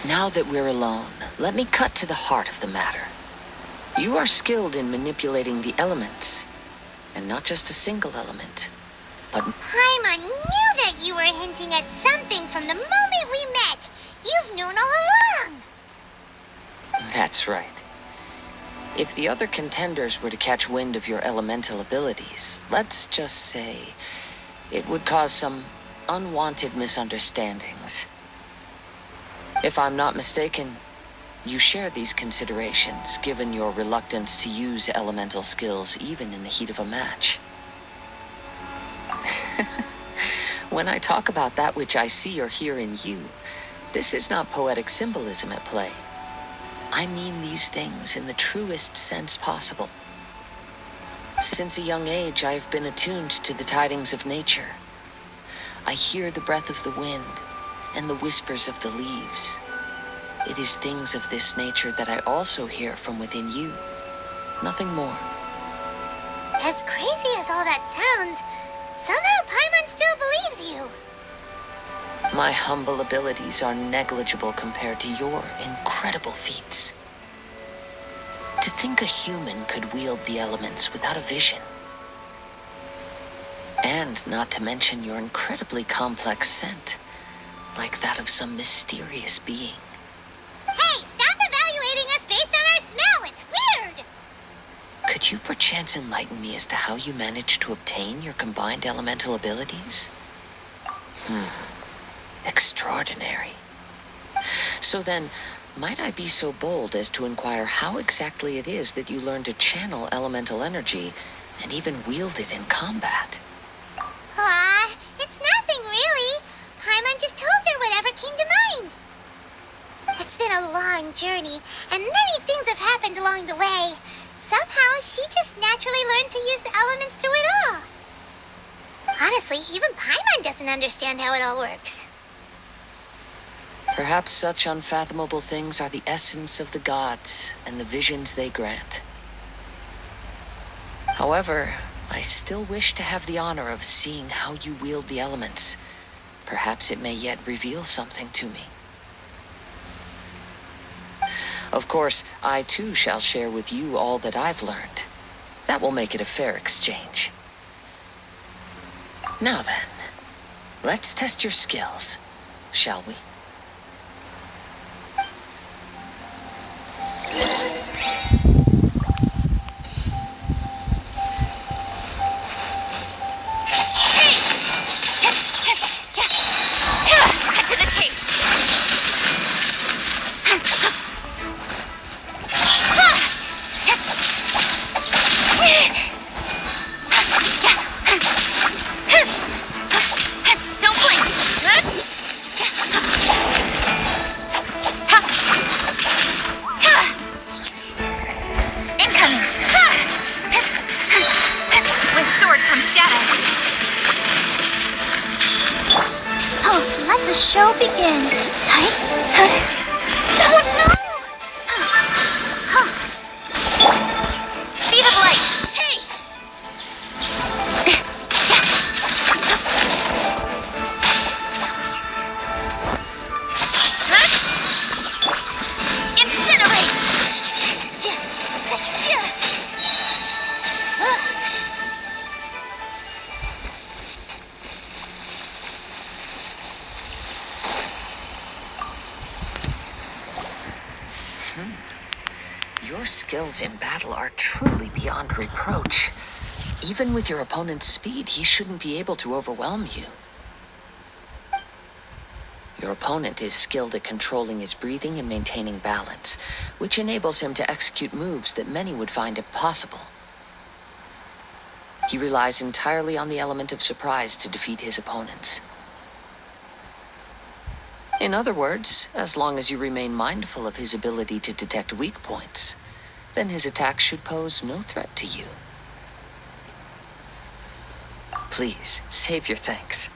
Now that we're alone, let me cut to the heart of the matter. You are skilled in manipulating the elements, and not just a single element, but... Paimon knew that you were hinting at something from the moment we met. You've known all along. That's right. If the other contenders were to catch wind of your elemental abilities, let's just say it would cause some unwanted misunderstandings. If I'm not mistaken, you share these considerations, given your reluctance to use elemental skills even in the heat of a match. When I talk about that which I see or hear in you, this is not poetic symbolism at play. I mean these things in the truest sense possible. Since a young age, I have been attuned to the tidings of nature. I hear the breath of the wind and the whispers of the leaves. It is things of this nature that I also hear from within you. Nothing more. As crazy as all that sounds, somehow Paimon still believes you. My humble abilities are negligible compared to your incredible feats. To think a human could wield the elements without a vision. And not to mention your incredibly complex scent, like that of some mysterious being. Hey, stop evaluating us based on our smell! It's weird! Could you perchance enlighten me as to how you managed to obtain your combined elemental abilities? Extraordinary. So then, might I be so bold as to inquire how exactly it is that you learned to channel elemental energy and even wield it in combat? It's nothing really. Paimon just told her whatever came to mind. It's been a long journey, and many things have happened along the way. Somehow, she just naturally learned to use the elements through it all. Honestly, even Paimon doesn't understand how it all works. Perhaps such unfathomable things are the essence of the gods and the visions they grant. However, I still wish to have the honor of seeing how you wield the elements. Perhaps it may yet reveal something to me. Of course, I too shall share with you all that I've learned. That will make it a fair exchange. Now then, let's test your skills, shall we? Cut to the chase! Don't blink! Incoming! With sword from shadow. Oh, let the show begin. Oh no! Speed of light! Hey! Incinerate! Your skills in battle are truly beyond reproach. Even with your opponent's speed, he shouldn't be able to overwhelm you. Your opponent is skilled at controlling his breathing and maintaining balance, which enables him to execute moves that many would find impossible. He relies entirely on the element of surprise to defeat his opponents. In other words, as long as you remain mindful of his ability to detect weak points, then his attacks should pose no threat to you. Please, save your thanks.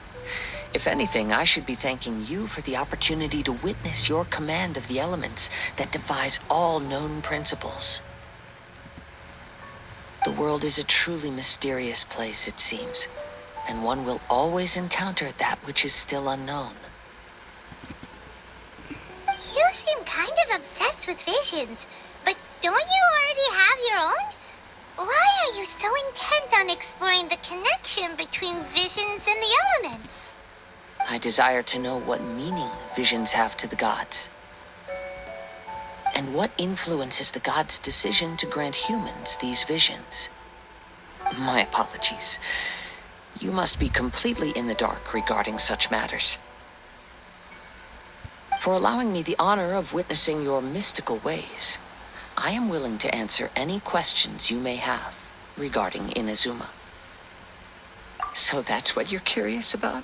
If anything, I should be thanking you for the opportunity to witness your command of the elements that defies all known principles. The world is a truly mysterious place, it seems, and one will always encounter that which is still unknown. You kind of obsessed with visions, but don't you already have your own? Why are you so intent on exploring the connection between visions and the elements? I desire to know what meaning visions have to the gods. And what influences the gods' decision to grant humans these visions? My apologies. You must be completely in the dark regarding such matters. For allowing me the honor of witnessing your mystical ways, I am willing to answer any questions you may have regarding Inazuma. So that's what you're curious about?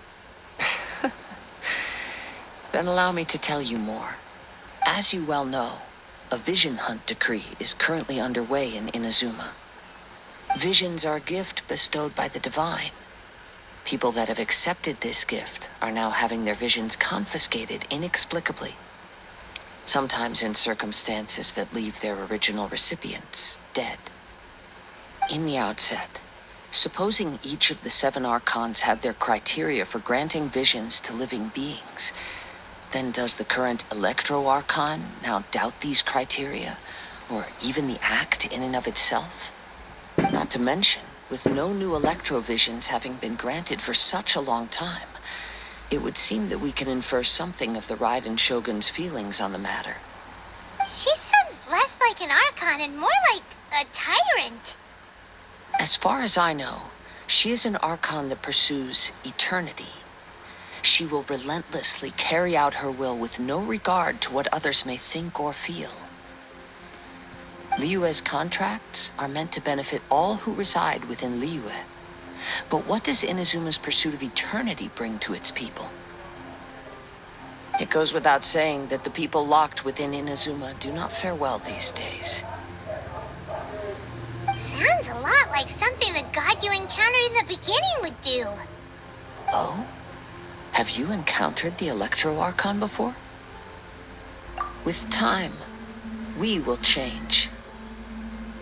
Then allow me to tell you more. As you well know, a vision hunt decree is currently underway in Inazuma. Visions are a gift bestowed by the divine. People that have accepted this gift are now having their visions confiscated inexplicably, sometimes in circumstances that leave their original recipients dead. In the outset, supposing each of the 7 archons had their criteria for granting visions to living beings, then does the current Electro-Archon now doubt these criteria, or even the act in and of itself? Not to mention, with no new Electro-Visions having been granted for such a long time, it would seem that we can infer something of the Raiden Shogun's feelings on the matter. She sounds less like an Archon and more like a tyrant. As far as I know, she is an Archon that pursues eternity. She will relentlessly carry out her will with no regard to what others may think or feel. Liyue's contracts are meant to benefit all who reside within Liyue. But what does Inazuma's pursuit of eternity bring to its people? It goes without saying that the people locked within Inazuma do not fare well these days. Sounds a lot like something the god you encountered in the beginning would do. Oh? Have you encountered the Electro-Archon before? With time, we will change.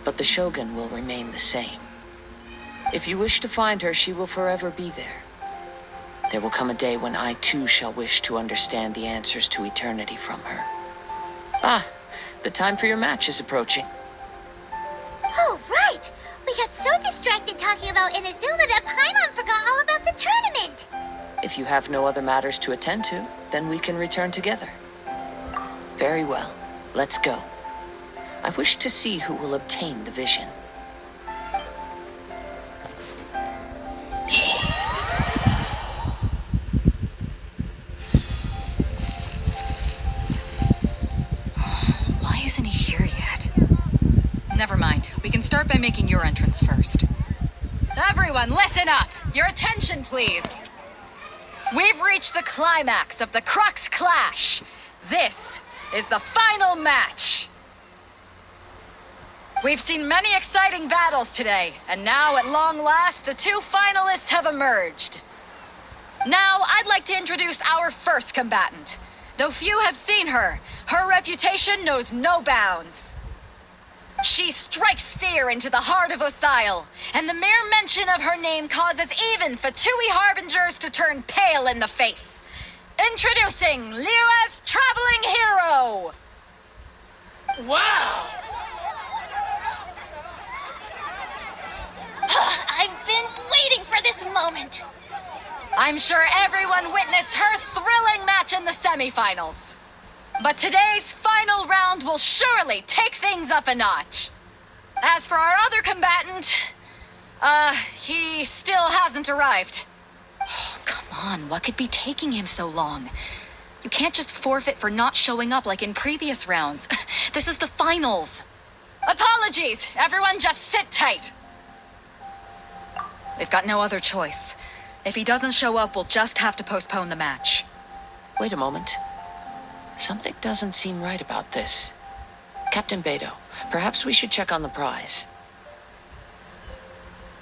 But the Shogun will remain the same. If you wish to find her, she will forever be there. There will come a day when I too shall wish to understand the answers to eternity from her. Ah, the time for your match is approaching. Oh, right! We got so distracted talking about Inazuma that Paimon forgot all about the tournament! If you have no other matters to attend to, then we can return together. Very well, let's go. I wish to see who will obtain the vision. Why isn't he here yet? Never mind. We can start by making your entrance first. Everyone, listen up! Your attention, please! We've reached the climax of the Crux Clash. This is the final match. We've seen many exciting battles today, and now at long last, the 2 finalists have emerged. Now, I'd like to introduce our first combatant. Though few have seen her, her reputation knows no bounds. She strikes fear into the heart of Osile, and the mere mention of her name causes even Fatui Harbingers to turn pale in the face. Introducing Liyue's traveling hero! Wow! I've been waiting for this moment! I'm sure everyone witnessed her thrilling match in the semifinals. But today's final round will surely take things up a notch. As for our other combatant, he still hasn't arrived. Oh, come on, what could be taking him so long? You can't just forfeit for not showing up like in previous rounds. This is the finals. Apologies, everyone just sit tight. We've got no other choice. If he doesn't show up, we'll just have to postpone the match. Wait a moment. Something doesn't seem right about this. Captain Beto, perhaps we should check on the prize.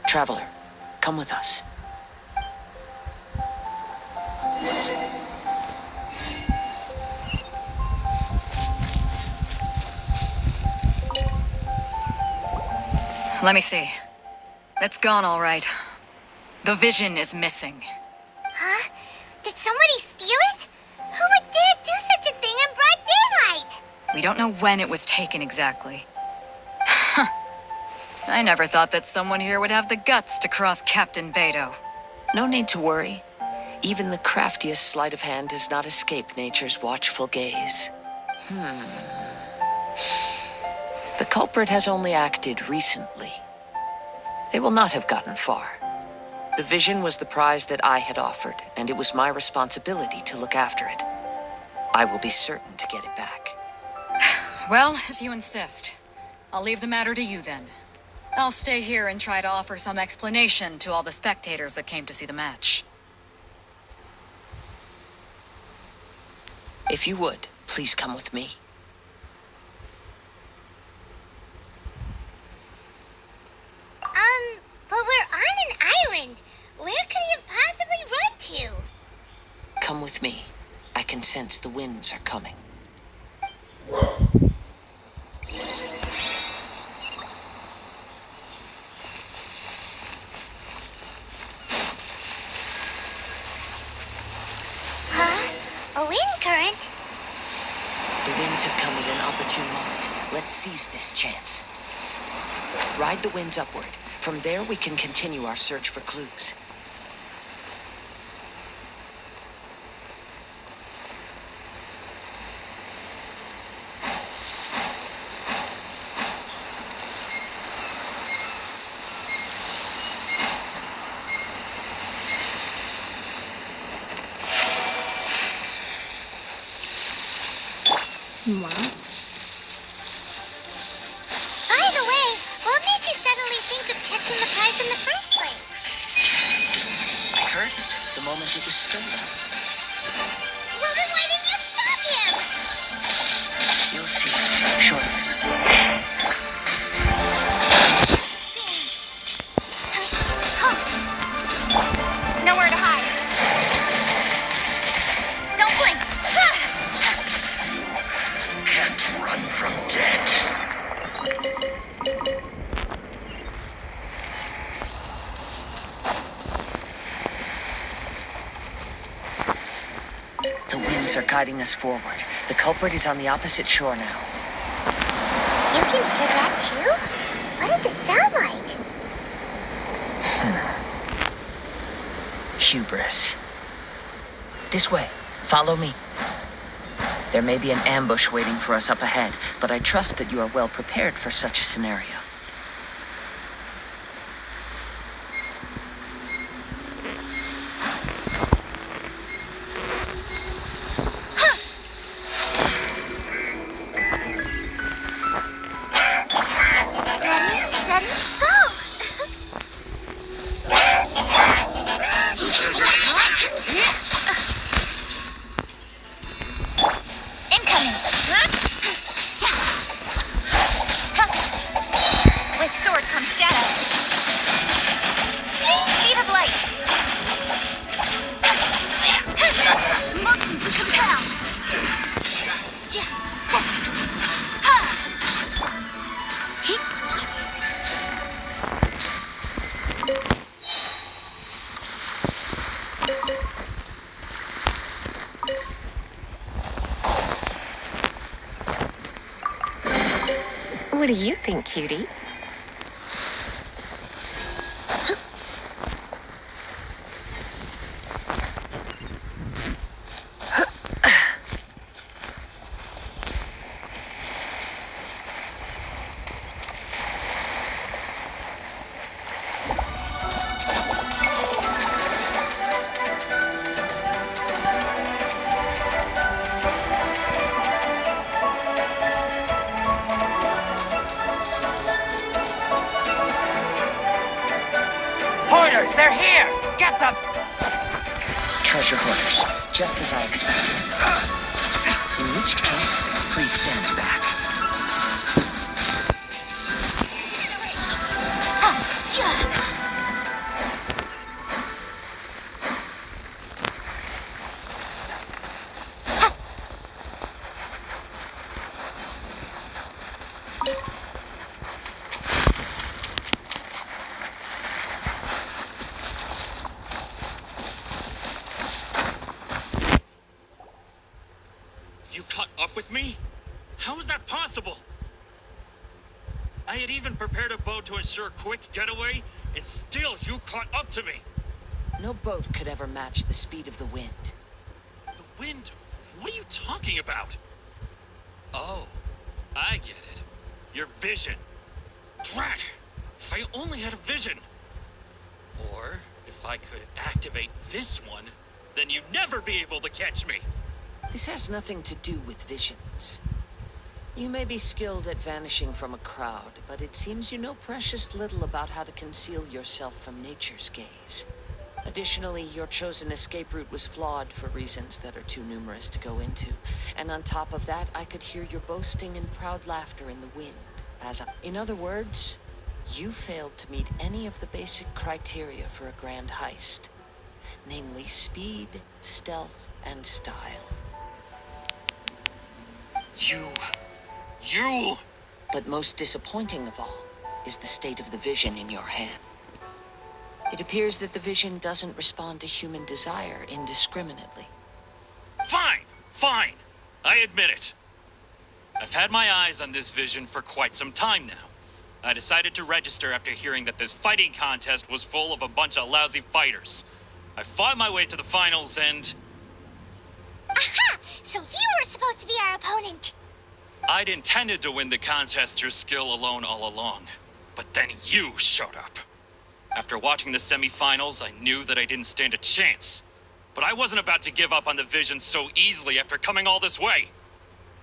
Traveler, come with us. Let me see. It's gone all right. The vision is missing. Huh? Did somebody steal it? Who would dare do such a thing in broad daylight? We don't know when it was taken exactly. I never thought that someone here would have the guts to cross Captain Beto. No need to worry. Even the craftiest sleight of hand does not escape nature's watchful gaze. The culprit has only acted recently. They will not have gotten far. The vision was the prize that I had offered, and it was my responsibility to look after it. I will be certain to get it back. Well, if you insist, I'll leave the matter to you then. I'll stay here and try to offer some explanation to all the spectators that came to see the match. If you would, please come with me. But we're on an island. Where could he have possibly run to? Come with me. I can sense the winds are coming. A wind current? The winds have come at an opportune moment. Let's seize this chance. Ride the winds upward. From there, we can continue our search for clues. By the way, what made you suddenly think of checking the prize in the first place? I heard it the moment it was stolen. Well, then why didn't you stop him? You'll see shortly. Nowhere to hide. Don't blink. Can't run from death. The winds are guiding us forward. The culprit is on the opposite shore now. You can hear that too? What does it sound like? Hubris. This way. Follow me. There may be an ambush waiting for us up ahead, but I trust that you are well prepared for such a scenario. Ready, steady, go! Incoming! With sword comes shadow. Speed of light. Motion to compel. What do you think, cutie? Hoarders, they're here! Get them! Treasure hoarders, just as I expected. In which case, please stand back. You caught up with me? How is that possible? I had even prepared a boat to ensure a quick getaway, and still you caught up to me. No boat could ever match the speed of the wind. The wind? What are you talking about? Oh, I get it. Your vision. Drat! If I only had a vision. Or, if I could activate this one, then you'd never be able to catch me. This has nothing to do with visions. You may be skilled at vanishing from a crowd, but it seems you know precious little about how to conceal yourself from nature's gaze. Additionally, your chosen escape route was flawed for reasons that are too numerous to go into. And on top of that, I could hear your boasting and proud laughter in the wind. In other words, you failed to meet any of the basic criteria for a grand heist. Namely, speed, stealth, and style. You! But most disappointing of all is the state of the vision in your hand. It appears that the vision doesn't respond to human desire indiscriminately. Fine. I admit it. I've had my eyes on this vision for quite some time now. I decided to register after hearing that this fighting contest was full of a bunch of lousy fighters. I fought my way to the finals and... Aha! So you were supposed to be our opponent. I'd intended to win the contest through skill alone all along. But then you showed up. After watching the semifinals, I knew that I didn't stand a chance. But I wasn't about to give up on the vision so easily after coming all this way.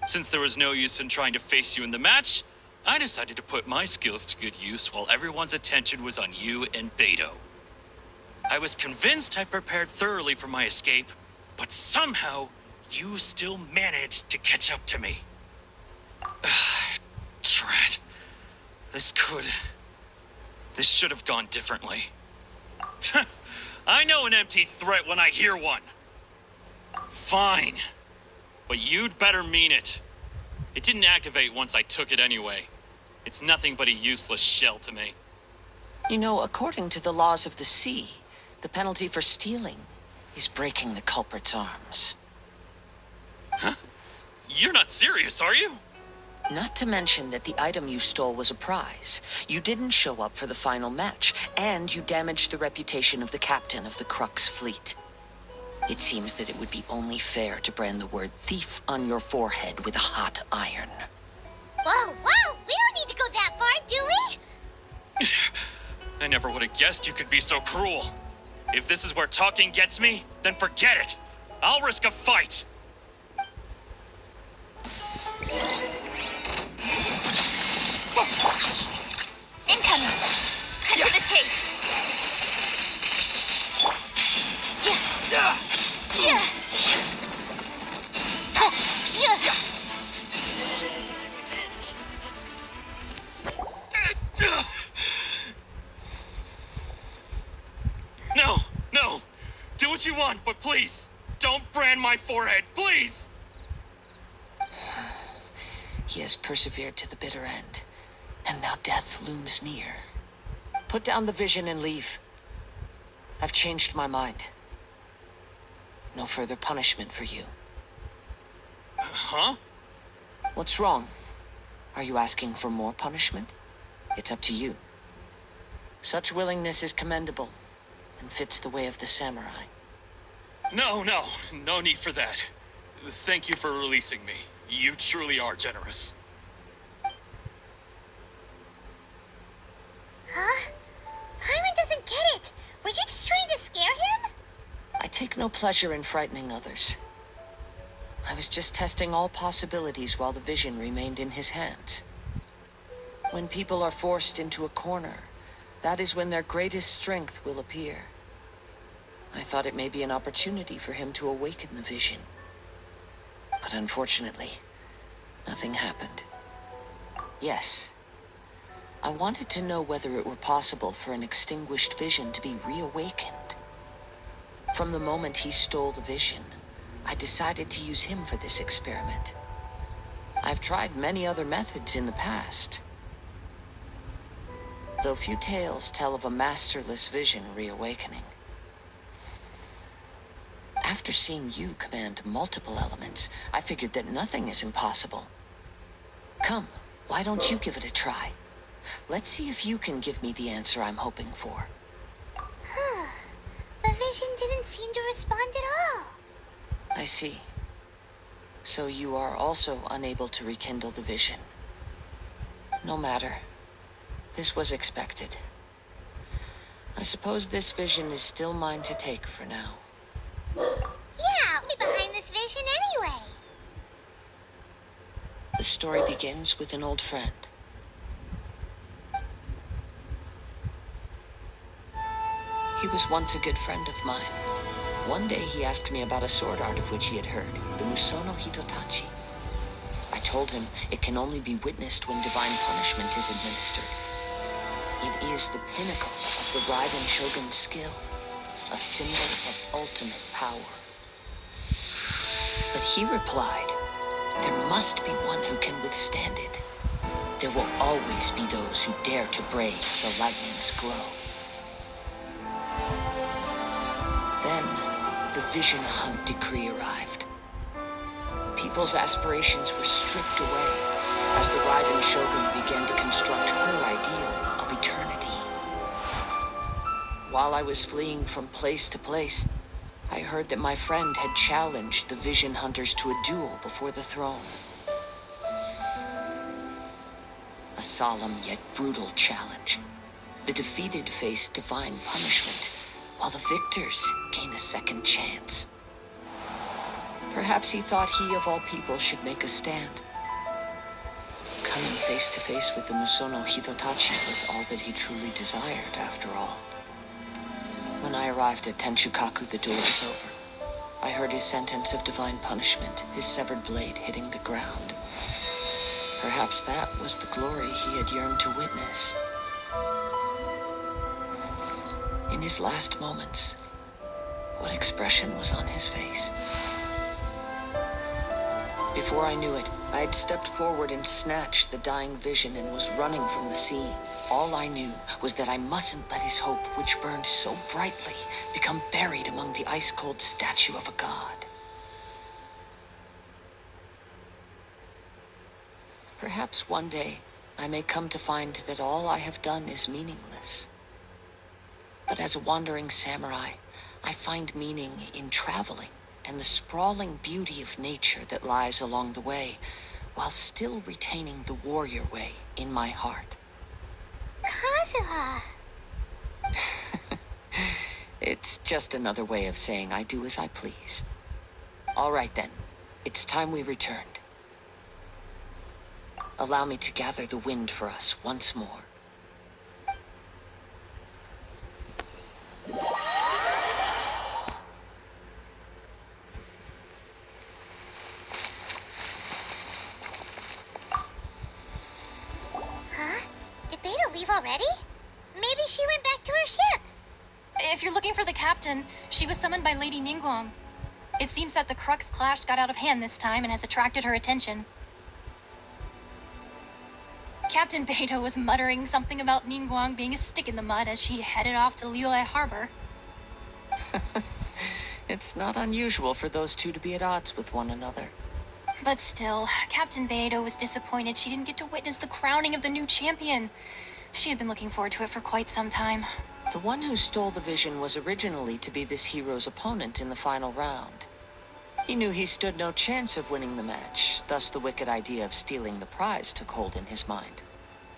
Since there was no use in trying to face you in the match, I decided to put my skills to good use while everyone's attention was on you and Beto. I was convinced I prepared thoroughly for my escape, but somehow you still managed to catch up to me. Drat. This should have gone differently. I know an empty threat when I hear one. Fine. But you'd better mean it. It didn't activate once I took it anyway. It's nothing but a useless shell to me. You know, according to the laws of the sea, the penalty for stealing is breaking the culprit's arms. Huh? You're not serious, are you? Not to mention that the item you stole was a prize. You didn't show up for the final match, and you damaged the reputation of the captain of the Crux fleet. It seems that it would be only fair to brand the word thief on your forehead with a hot iron. Whoa! We don't need to go that far, do we? I never would have guessed you could be so cruel. If this is where talking gets me, then forget it. I'll risk a fight. Incoming. Cut to the chase. No. Do what you want, but please, don't brand my forehead, please. He has persevered to the bitter end, and now death looms near. Put down the vision and leave. I've changed my mind. No further punishment for you. Huh? What's wrong? Are you asking for more punishment? It's up to you. Such willingness is commendable, and fits the way of the samurai. No need for that. Thank you for releasing me. You truly are generous. Huh? Hyman doesn't get it. Were you just trying to scare him? I take no pleasure in frightening others. I was just testing all possibilities while the vision remained in his hands. When people are forced into a corner, that is when their greatest strength will appear. I thought it may be an opportunity for him to awaken the vision. But unfortunately, nothing happened. Yes, I wanted to know whether it were possible for an extinguished vision to be reawakened. From the moment he stole the vision, I decided to use him for this experiment. I've tried many other methods in the past, though few tales tell of a masterless vision reawakening. After seeing you command multiple elements, I figured that nothing is impossible. Come, why don't you give it a try? Let's see if you can give me the answer I'm hoping for. The vision didn't seem to respond at all. I see. So you are also unable to rekindle the vision. No matter. This was expected. I suppose this vision is still mine to take for now. Yeah, we're behind this vision anyway. The story begins with an old friend. He was once a good friend of mine. One day he asked me about a sword art of which he had heard, the Musono Hitotachi. I told him it can only be witnessed when divine punishment is administered. It is the pinnacle of the Raiden Shogun's skill, a symbol of ultimate power. But he replied, there must be one who can withstand it. There will always be those who dare to brave the lightning's glow. Then, the Vision Hunt decree arrived. People's aspirations were stripped away as the Raiden Shogun began to construct her ideal of eternity. While I was fleeing from place to place, I heard that my friend had challenged the Vision Hunters to a duel before the throne. A solemn yet brutal challenge. The defeated face divine punishment, while the victors gain a second chance. Perhaps he thought he of all people should make a stand. Coming face to face with the Musono Hitotachi was all that he truly desired, after all. When I arrived at Tenshukaku, the duel was over. I heard his sentence of divine punishment, his severed blade hitting the ground. Perhaps that was the glory he had yearned to witness. In his last moments, what expression was on his face? Before I knew it, I had stepped forward and snatched the dying vision and was running from the scene. All I knew was that I mustn't let his hope, which burned so brightly, become buried among the ice-cold statue of a god. Perhaps one day I may come to find that all I have done is meaningless. But as a wandering samurai, I find meaning in traveling and the sprawling beauty of nature that lies along the way, while still retaining the warrior way in my heart. Kazuha. It's just another way of saying I do as I please. All right then, it's time we returned. Allow me to gather the wind for us once more. Huh? Did Beta leave already? Maybe she went back to her ship. If you're looking for the captain, she was summoned by Lady Ningguang. It seems that the Crux clash got out of hand this time and has attracted her attention. Captain Beidou was muttering something about Ningguang being a stick in the mud as she headed off to Liyue Harbor. It's not unusual for those two to be at odds with one another. But still, Captain Beidou was disappointed she didn't get to witness the crowning of the new champion. She had been looking forward to it for quite some time. The one who stole the vision was originally to be this hero's opponent in the final round. He knew he stood no chance of winning the match, thus the wicked idea of stealing the prize took hold in his mind.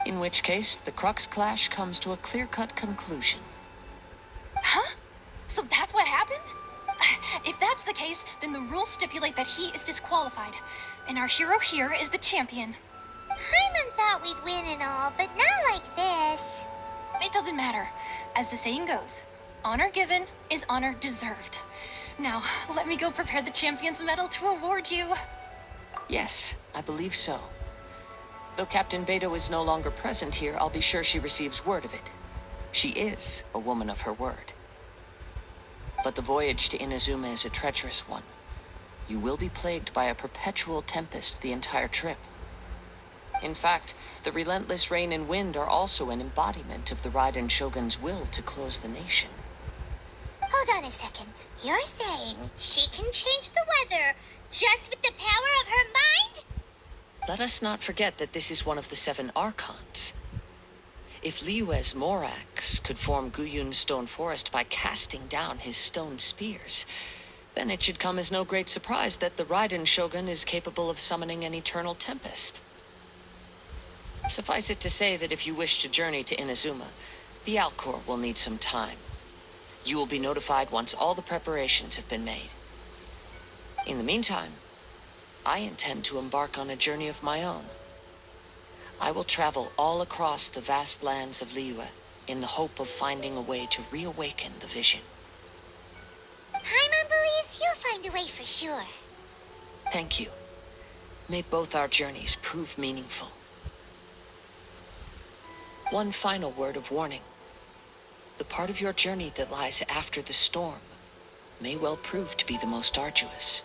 In which case, the Crux clash comes to a clear-cut conclusion. Huh? So that's what happened? If that's the case, then the rules stipulate that he is disqualified, and our hero here is the champion. Paimon thought we'd win and all, but not like this. It doesn't matter. As the saying goes, honor given is honor deserved. Now, let me go prepare the champion's medal to award you. Yes, I believe so. Though Captain Beidou is no longer present here, I'll be sure she receives word of it. She is a woman of her word. But the voyage to Inazuma is a treacherous one. You will be plagued by a perpetual tempest the entire trip. In fact, the relentless rain and wind are also an embodiment of the Raiden Shogun's will to close the nation. Hold on a second. You're saying she can change the weather just with the power of her mind? Let us not forget that this is one of the 7 Archons. If Liyue's Morax could form Guyun's stone forest by casting down his stone spears, then it should come as no great surprise that the Raiden Shogun is capable of summoning an eternal tempest. Suffice it to say that if you wish to journey to Inazuma, the Alcor will need some time. You will be notified once all the preparations have been made. In the meantime, I intend to embark on a journey of my own. I will travel all across the vast lands of Liyue in the hope of finding a way to reawaken the vision. Paimon believes you'll find a way for sure. Thank you. May both our journeys prove meaningful. One final word of warning. The part of your journey that lies after the storm may well prove to be the most arduous.